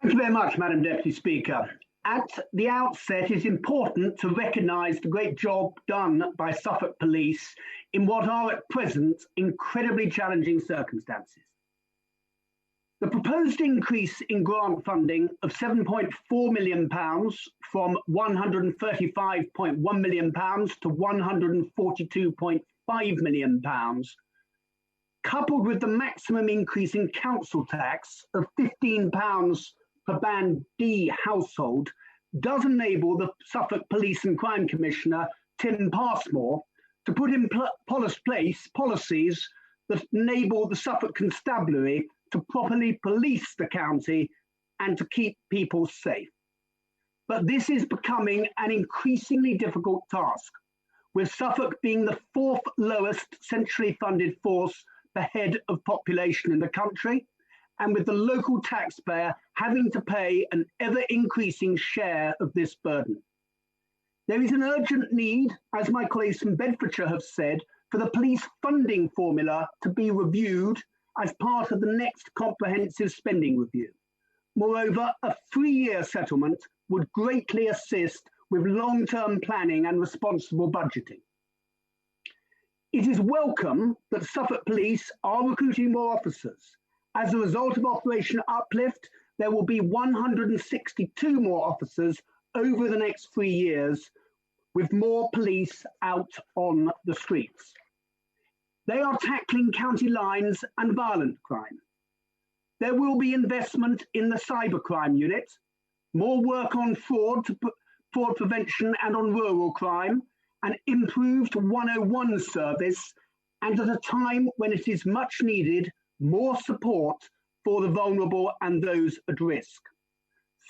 Thank you very much, Madam Deputy Speaker. At the outset, it's important to recognise the great job done by Suffolk Police in what are at present incredibly challenging circumstances. The proposed increase in grant funding of £7.4 million from £135.1 million to £142.5 million, coupled with the maximum increase in council tax of £15 per Band D household, does enable the Suffolk Police and Crime Commissioner, Tim Passmore, to put in place policies that enable the Suffolk Constabulary to properly police the county and to keep people safe. But this is becoming an increasingly difficult task, with Suffolk being the fourth lowest centrally funded force per head of population in the country, and with the local taxpayer having to pay an ever-increasing share of this burden. There is an urgent need, as my colleagues from Bedfordshire have said, for the police funding formula to be reviewed as part of the next comprehensive spending review. Moreover, a 3-year settlement would greatly assist with long-term planning and responsible budgeting. It is welcome that Suffolk Police are recruiting more officers. As a result of Operation Uplift, there will be 162 more officers over the next 3 years, with more police out on the streets. They are tackling county lines and violent crime. There will be investment in the cybercrime unit, more work on fraud prevention and on rural crime, an improved 101 service, and at a time when it is much needed, more support for the vulnerable and those at risk.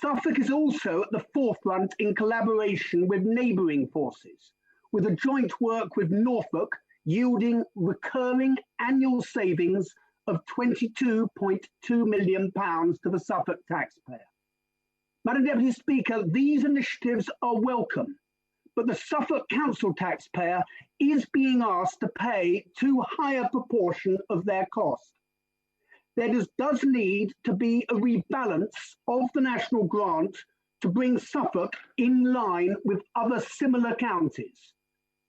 Suffolk is also at the forefront in collaboration with neighbouring forces, with a joint work with Norfolk yielding recurring annual savings of £22.2 million to the Suffolk taxpayer. Madam Deputy Speaker, these initiatives are welcome, but the Suffolk Council taxpayer is being asked to pay too high a proportion of their cost. There does need to be a rebalance of the national grant to bring Suffolk in line with other similar counties,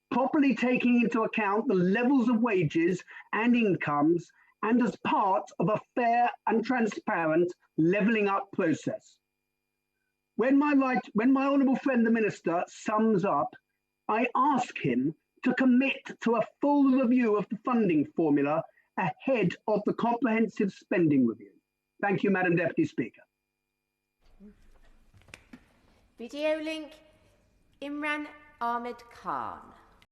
properly taking into account the levels of wages and incomes, and as part of a fair and transparent levelling up process. When my honourable friend the Minister sums up, I ask him to commit to a full review of the funding formula ahead of the comprehensive spending review. Thank you, Madam Deputy Speaker. Video link, Imran Ahmed Khan.